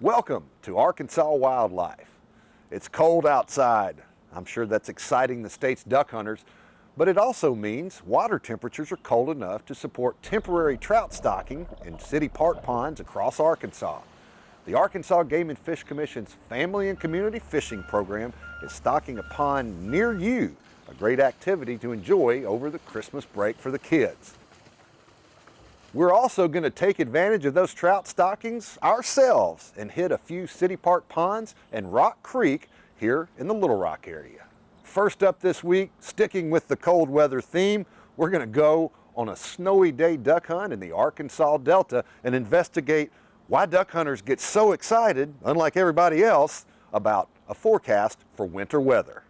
Welcome to Arkansas Wildlife. It's cold outside. I'm sure that's exciting the state's duck hunters, but it also means water temperatures are cold enough to support temporary trout stocking in city park ponds across Arkansas. The Arkansas Game and Fish Commission's Family and Community Fishing Program is stocking a pond near you, a great activity to enjoy over the Christmas break for the kids. We're also going to take advantage of those trout stockings ourselves and hit a few city park ponds and Rock Creek here in the Little Rock area. First up this week, sticking with the cold weather theme, we're going to go on a snowy day duck hunt in the Arkansas Delta and investigate why duck hunters get so excited, unlike everybody else, about a forecast for winter weather.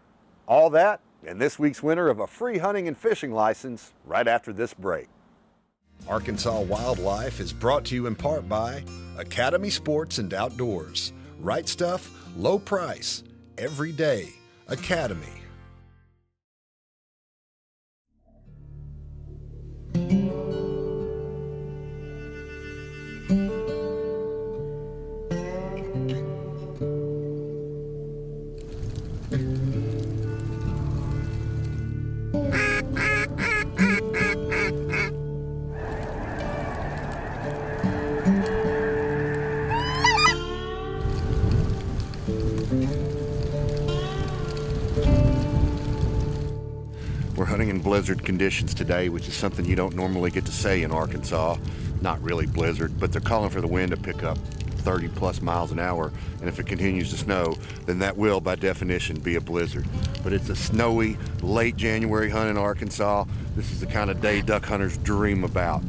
All that and this week's winner of a free hunting and fishing license right after this break. Arkansas Wildlife is brought to you in part by Academy Sports and Outdoors. Right stuff, low price, every day. Academy. We're hunting in blizzard conditions today, which is something you don't normally get to say in Arkansas. Not really blizzard, but they're calling for the wind to pick up 30 plus miles an hour, and if it continues to snow, then that will, by definition, be a blizzard. But it's a snowy, late January hunt in Arkansas. This is the kind of day duck hunters dream about.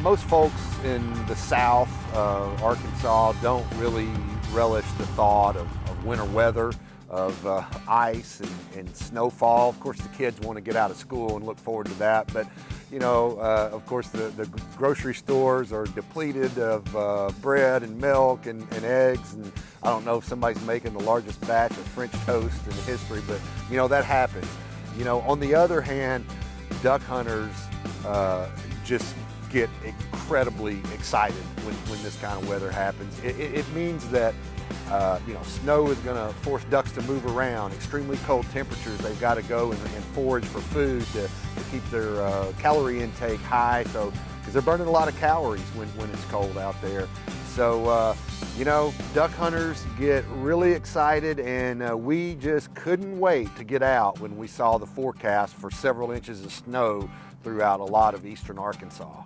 Most folks in the south of Arkansas don't really relish the thought of winter weather, of ice and snowfall. Of course, the kids want to get out of school and look forward to that, but you know, of course, the grocery stores are depleted of bread and milk and eggs, and I don't know if somebody's making the largest batch of French toast in history, but you know, that happens. You know, on the other hand, duck hunters just get incredibly excited when this kind of weather happens. It means that you know, snow is going to force ducks to move around. Extremely cold temperatures, they've got to go and forage for food to keep their calorie intake high, so because they're burning a lot of calories when it's cold out there. So you know, duck hunters get really excited, and we just couldn't wait to get out when we saw the forecast for several inches of snow throughout a lot of eastern Arkansas.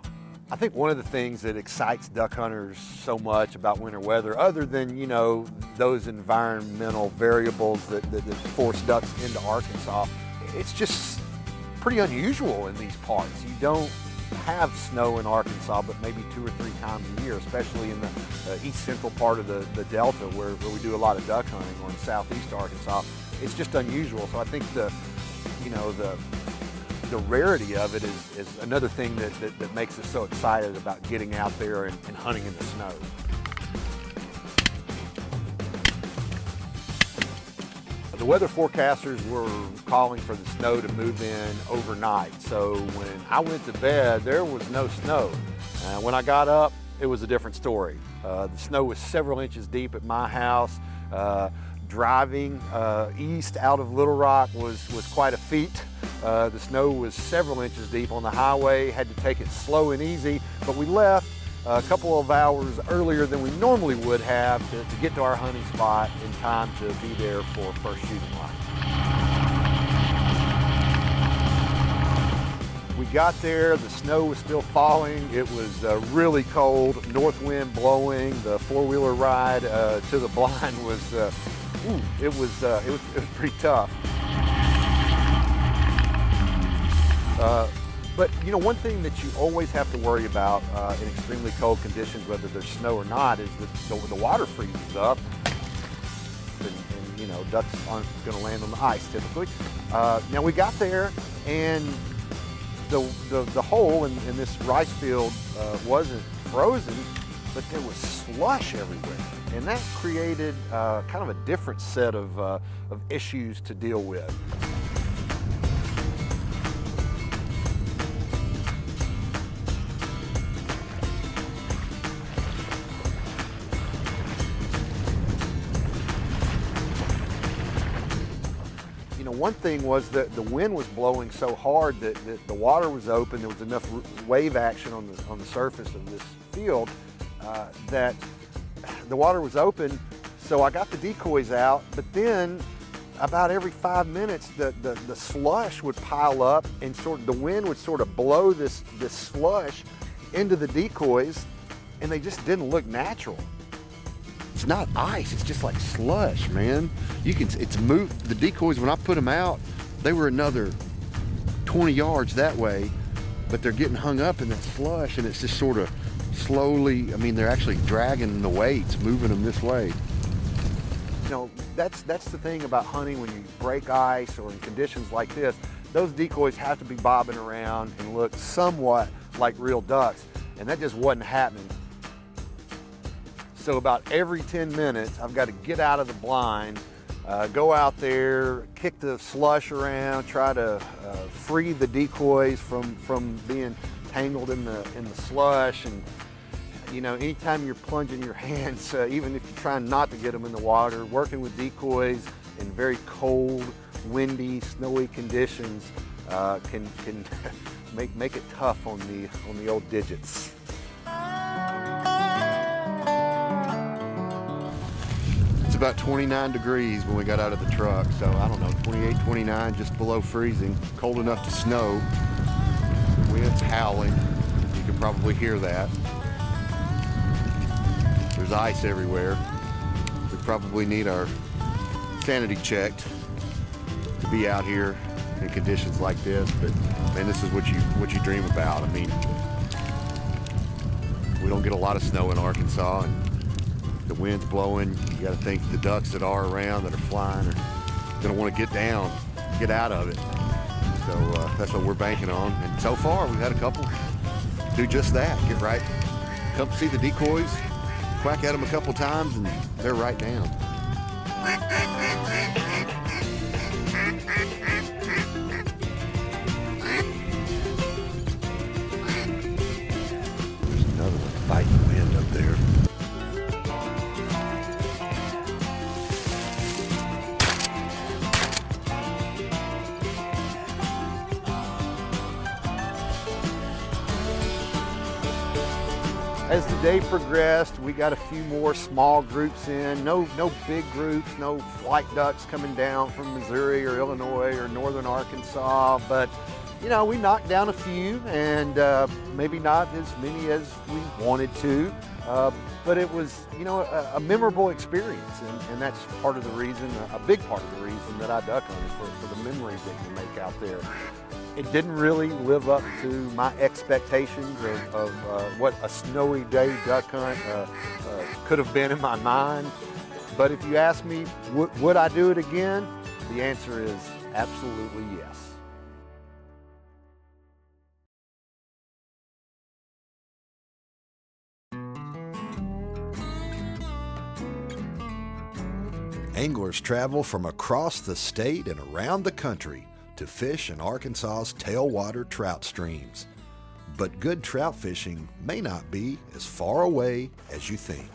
I think one of the things that excites duck hunters so much about winter weather, other than, you know, those environmental variables that force ducks into Arkansas, it's just pretty unusual in these parts. You don't have snow in Arkansas but maybe 2 or 3 times a year, especially in the east central part of the Delta where we do a lot of duck hunting, or in southeast Arkansas. It's just unusual. So I think the rarity of it is another thing that makes us so excited about getting out there and hunting in the snow. The weather forecasters were calling for the snow to move in overnight. So when I went to bed, there was no snow. When I got up, it was a different story. The snow was several inches deep at my house. Driving east out of Little Rock was quite a feat. The snow was several inches deep on the highway, had to take it slow and easy, but we left a couple of hours earlier than we normally would have to get to our hunting spot in time to be there for first shooting light. We got there, the snow was still falling, it was really cold, north wind blowing, the four-wheeler ride to the blind was it was pretty tough. But you know, one thing that you always have to worry about in extremely cold conditions, whether there's snow or not, is that the water freezes up, and you know, ducks aren't going to land on the ice typically. Now we got there, and the hole in this rice field wasn't frozen, but there was slush everywhere. And that created kind of a different set of issues to deal with. one thing was that the wind was blowing so hard that the water was open. There was enough wave action on the surface of this field that the water was open. So I got the decoys out, but then about every 5 minutes, the slush would pile up, and the wind would sort of blow this slush into the decoys, and they just didn't look natural. It's not ice, it's just like slush, man. It's moved. The decoys, when I put them out, they were another 20 yards that way, but they're getting hung up in that slush, and it's just sort of slowly, I mean, they're actually dragging the weights, moving them this way. You know, that's the thing about hunting when you break ice or in conditions like this. Those decoys have to be bobbing around and look somewhat like real ducks, and that just wasn't happening. So about every 10 minutes, I've got to get out of the blind, go out there, kick the slush around, try to free the decoys from being tangled in the slush. And you know, anytime you're plunging your hands, even if you're trying not to get them in the water, working with decoys in very cold, windy, snowy conditions can make it tough on the old digits. It's about 29 degrees when we got out of the truck, so I don't know, 28, 29, just below freezing, cold enough to snow. The wind's howling, you can probably hear that. There's ice everywhere. We probably need our sanity checked to be out here in conditions like this, but man, this is what you dream about. I mean, we don't get a lot of snow in Arkansas, and the wind's blowing. You got to think the ducks that are around, that are flying, are going to want to get down, get out of it. So that's what we're banking on. And so far, we've had a couple do just that. Get right, come see the decoys, quack at them a couple times, and they're right down. There's another one fighting wind up there. As the day progressed, we got a few more small groups in. No big groups, no flight ducks coming down from Missouri or Illinois or northern Arkansas, but you know, we knocked down a few, and maybe not as many as we wanted to, but it was, you know, a memorable experience, and that's part of the reason, a big part of the reason that I duck hunt, for the memories that you make out there. It didn't really live up to my expectations of what a snowy day duck hunt could have been in my mind. But if you ask me, would I do it again? The answer is absolutely yes. Anglers travel from across the state and around the country to fish in Arkansas's tailwater trout streams. But good trout fishing may not be as far away as you think.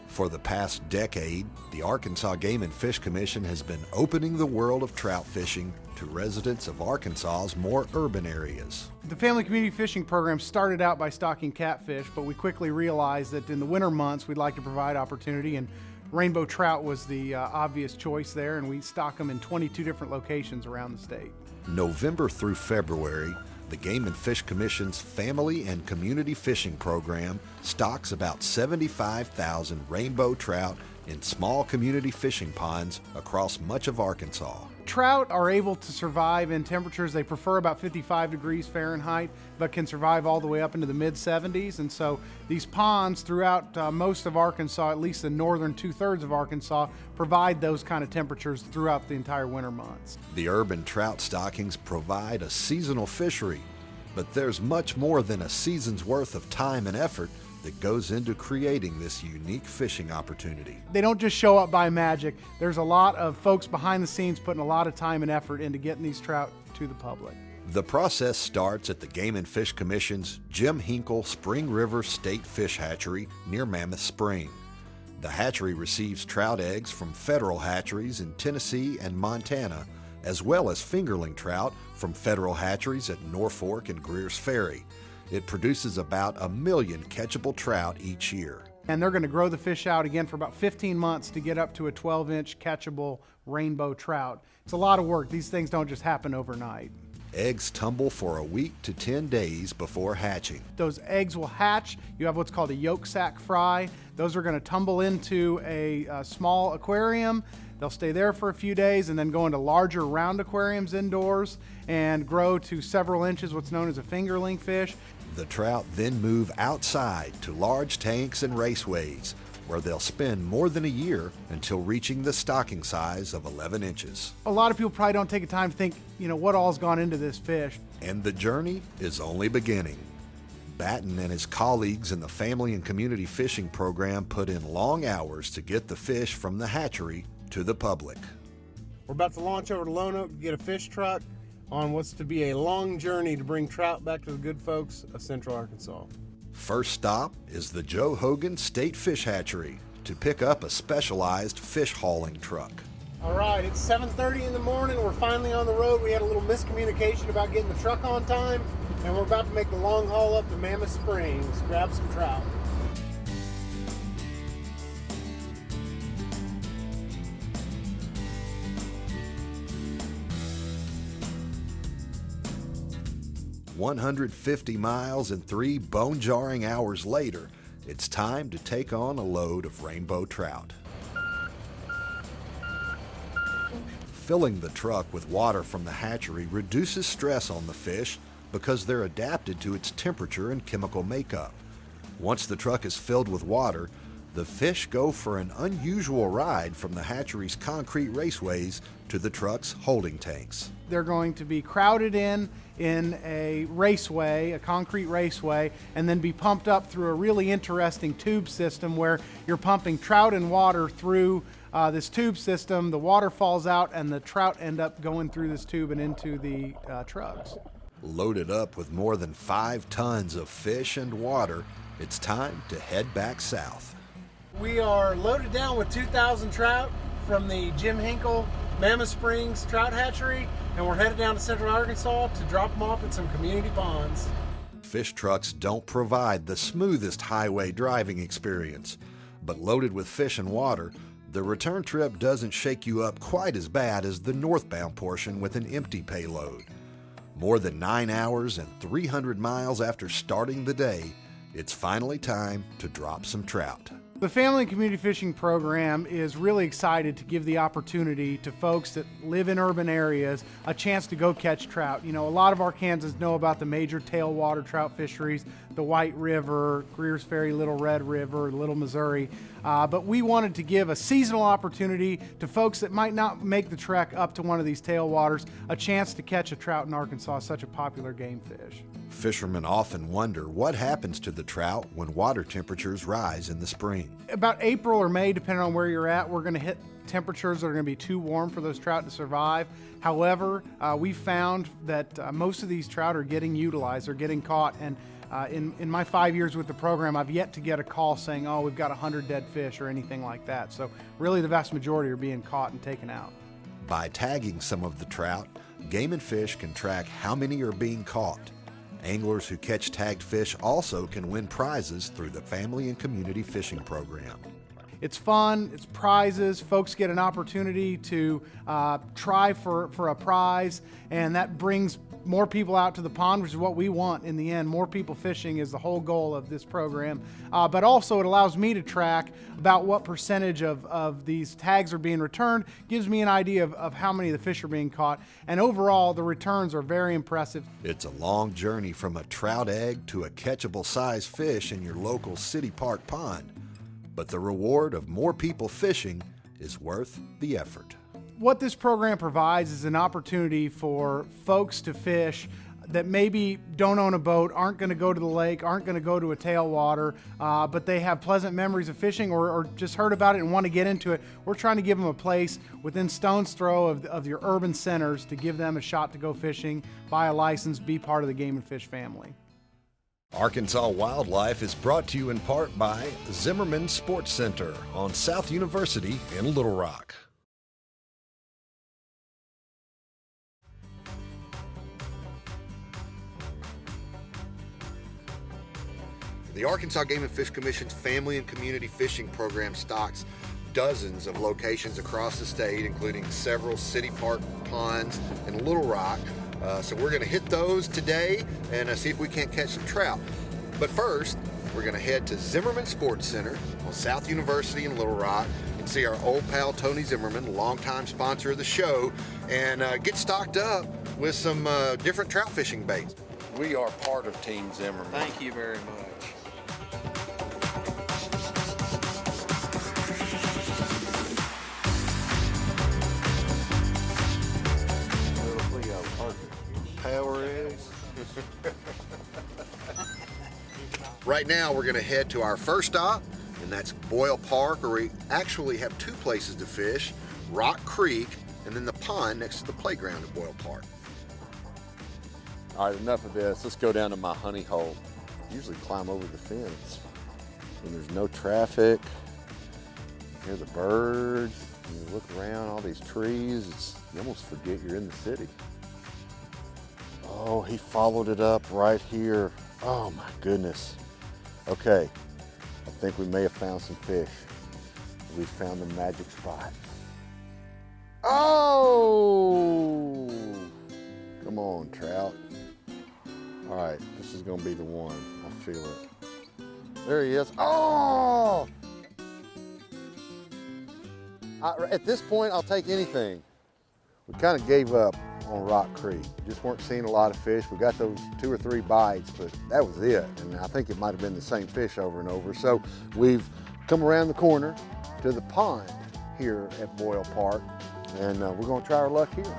For the past decade, the Arkansas Game and Fish Commission has been opening the world of trout fishing to residents of Arkansas's more urban areas. The Family Community Fishing Program started out by stocking catfish, but we quickly realized that in the winter months we'd like to provide opportunity, and rainbow trout was the obvious choice there, and we stock them in 22 different locations around the state. November through February, the Game and Fish Commission's Family and Community Fishing Program stocks about 75,000 rainbow trout in small community fishing ponds across much of Arkansas. Trout are able to survive in temperatures they prefer about 55 degrees Fahrenheit, but can survive all the way up into the mid-70s. And so these ponds throughout most of Arkansas, at least the northern 2/3 of Arkansas, provide those kind of temperatures throughout the entire winter months. The urban trout stockings provide a seasonal fishery, but there's much more than a season's worth of time and effort that goes into creating this unique fishing opportunity. They don't just show up by magic. There's a lot of folks behind the scenes putting a lot of time and effort into getting these trout to the public. The process starts at the Game and Fish Commission's Jim Hinkle Spring River State Fish Hatchery near Mammoth Spring. The hatchery receives trout eggs from federal hatcheries in Tennessee and Montana, as well as fingerling trout from federal hatcheries at Norfolk and Greer's Ferry. It produces about 1 million catchable trout each year. And they're going to grow the fish out again for about 15 months to get up to a 12-inch catchable rainbow trout. It's a lot of work. These things don't just happen overnight. Eggs tumble for a week to 10 days before hatching. Those eggs will hatch. You have what's called a yolk sac fry. Those are going to tumble into a small aquarium. They'll stay there for a few days and then go into larger round aquariums indoors and grow to several inches, what's known as a fingerling fish. The trout then move outside to large tanks and raceways, where they'll spend more than a year until reaching the stocking size of 11 inches. A lot of people probably don't take the time to think, what all's gone into this fish. And the journey is only beginning. Batten and his colleagues in the Family and Community Fishing Program put in long hours to get the fish from the hatchery to the public. We're about to launch over to Lone Oak to get a fish truck on what's to be a long journey to bring trout back to the good folks of Central Arkansas. First stop is the Joe Hogan State Fish Hatchery to pick up a specialized fish hauling truck. All right, it's 7:30 in the morning. We're finally on the road. We had a little miscommunication about getting the truck on time, and we're about to make the long haul up to Mammoth Springs, grab some trout. "150 miles and 3 bone-jarring hours later, it's time to take on a load of rainbow trout. Filling the truck with water from the hatchery reduces stress on the fish because they're adapted to its temperature and chemical makeup. Once the truck is filled with water, the fish go for an unusual ride from the hatchery's concrete raceways to the truck's holding tanks. They're going to be crowded in a raceway, a concrete raceway, and then be pumped up through a really interesting tube system where you're pumping trout and water through this tube system. The water falls out and the trout end up going through this tube and into the trucks. Loaded up with more than 5 tons of fish and water, it's time to head back south. We are loaded down with 2,000 trout from the Jim Hinkle Mammoth Springs Trout Hatchery, and we're headed down to Central Arkansas to drop them off at some community ponds. Fish trucks don't provide the smoothest highway driving experience, but loaded with fish and water, the return trip doesn't shake you up quite as bad as the northbound portion with an empty payload. More than 9 hours and 300 miles after starting the day, it's finally time to drop some trout. The Family and Community Fishing Program is really excited to give the opportunity to folks that live in urban areas a chance to go catch trout. A lot of Arkansans know about the major tailwater trout fisheries, the White River, Greer's Ferry, Little Red River, Little Missouri, but we wanted to give a seasonal opportunity to folks that might not make the trek up to one of these tailwaters a chance to catch a trout in Arkansas, such a popular game fish. Fishermen often wonder what happens to the trout when water temperatures rise in the spring. About April or May, depending on where you're at, we're going to hit temperatures that are going to be too warm for those trout to survive. However, we found that most of these trout are getting utilized, or getting caught, and in my 5 years with the program, I've yet to get a call saying, oh, we've got 100 dead fish or anything like that. So really the vast majority are being caught and taken out. By tagging some of the trout, Game and Fish can track how many are being caught. Anglers who catch tagged fish also can win prizes through the Family and Community Fishing Program. It's fun, it's prizes, folks get an opportunity to try for a prize, and that brings more people out to the pond, which is what we want in the end. More people fishing is the whole goal of this program. But also it allows me to track about what percentage of these tags are being returned, gives me an idea of how many of the fish are being caught, and overall the returns are very impressive. It's a long journey from a trout egg to a catchable size fish in your local city park pond, but the reward of more people fishing is worth the effort. What this program provides is an opportunity for folks to fish that maybe don't own a boat, aren't going to go to the lake, aren't going to go to a tailwater, but they have pleasant memories of fishing or just heard about it and want to get into it. We're trying to give them a place within stone's throw of your urban centers to give them a shot to go fishing, buy a license, be part of the Game and Fish family. Arkansas Wildlife is brought to you in part by Zimmerman Sports Center on South University in Little Rock. The Arkansas Game and Fish Commission's Family and Community Fishing Program stocks dozens of locations across the state, including several city park ponds in Little Rock. So we're going to hit those today and see if we can't catch some trout. But first, we're going to head to Zimmerman Sports Center on South University in Little Rock and see our old pal Tony Zimmerman, longtime sponsor of the show, and get stocked up with some different trout fishing baits. We are part of Team Zimmerman. Thank you very much. Power is. Right now we're going to head to our first stop, and that's Boyle Park, where we actually have two places to fish, Rock Creek and then the pond next to the playground at Boyle Park. All right, enough of this. Let's go down to my honey hole. I usually climb over the fence when there's no traffic. You hear the birds, and you look around, all these trees, you almost forget you're in the city. Oh, he followed it up right here. Oh my goodness. Okay, I think we may have found some fish. We found the magic spot. Oh! Come on, Trout. All right, this is gonna be the one. I feel it. There he is. Oh! At this point, I'll take anything. We kind of gave up on Rock Creek. Just weren't seeing a lot of fish. We got those 2 or 3 bites, but that was it. And I think it might have been the same fish over and over. So we've come around the corner to the pond here at Boyle Park, and we're gonna try our luck here.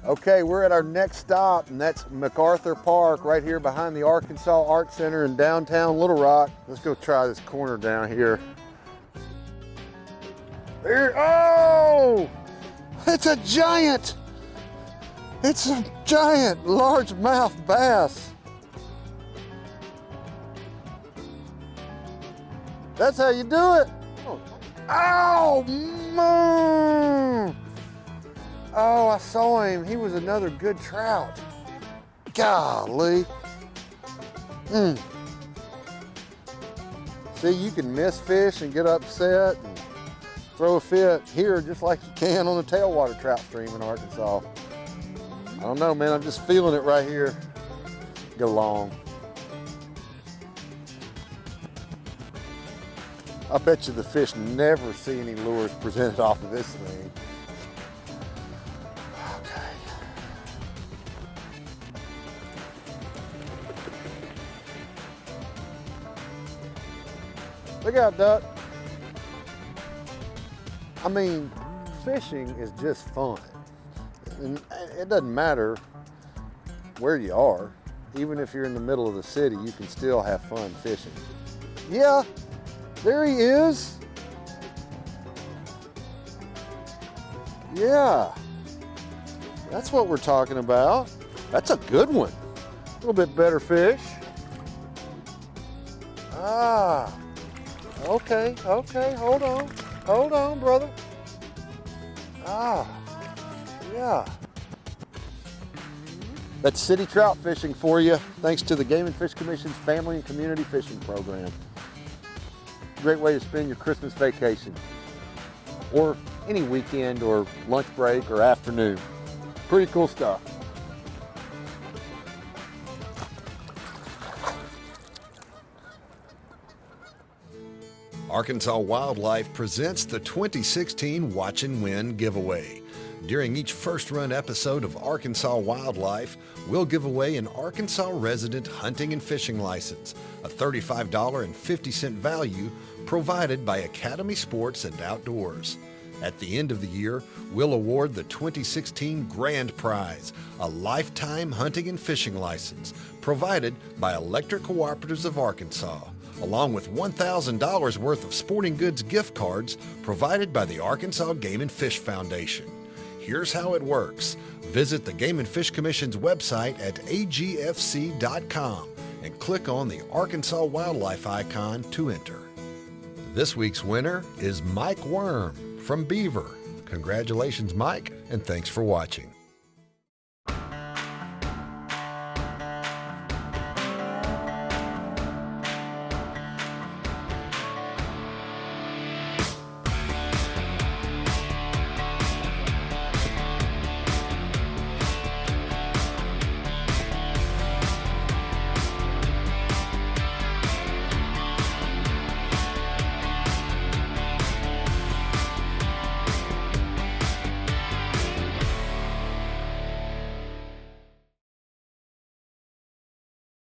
Okay, we're at our next stop, and that's MacArthur Park, right here behind the Arkansas Art Center in downtown Little Rock. Let's go try this corner down here. There, oh! It's a giant! It's a giant largemouth bass. That's how you do it. Oh, oh, I saw him. He was another good trout. Golly. See, you can miss fish and get upset and throw a fit here just like you can on the tailwater trout stream in Arkansas. I don't know, man. I'm just feeling it right here. Go long. I bet you the fish never see any lures presented off of this thing. Look out, duck. I mean, fishing is just fun. And it doesn't matter where you are. Even if you're in the middle of the city, you can still have fun fishing. Yeah, there he is. Yeah, that's what we're talking about. That's a good one. A little bit better fish. Ah. Okay, hold on, brother. Ah, yeah. That's city trout fishing for you, thanks to the Game and Fish Commission's Family and Community Fishing Program. Great way to spend your Christmas vacation, or any weekend or lunch break or afternoon. Pretty cool stuff. Arkansas Wildlife presents the 2016 Watch and Win giveaway. During each first run episode of Arkansas Wildlife, we'll give away an Arkansas resident hunting and fishing license, a $35.50 value provided by Academy Sports and Outdoors. At the end of the year, we'll award the 2016 Grand Prize, a lifetime hunting and fishing license provided by Electric Cooperatives of Arkansas. along with $1,000 worth of sporting goods gift cards provided by the Arkansas Game and Fish Foundation. Here's how it works. Visit the Game and Fish Commission's website at agfc.com and click on the Arkansas wildlife icon to enter. This week's winner is Mike Worm from Beaver. Congratulations, Mike, and thanks for watching.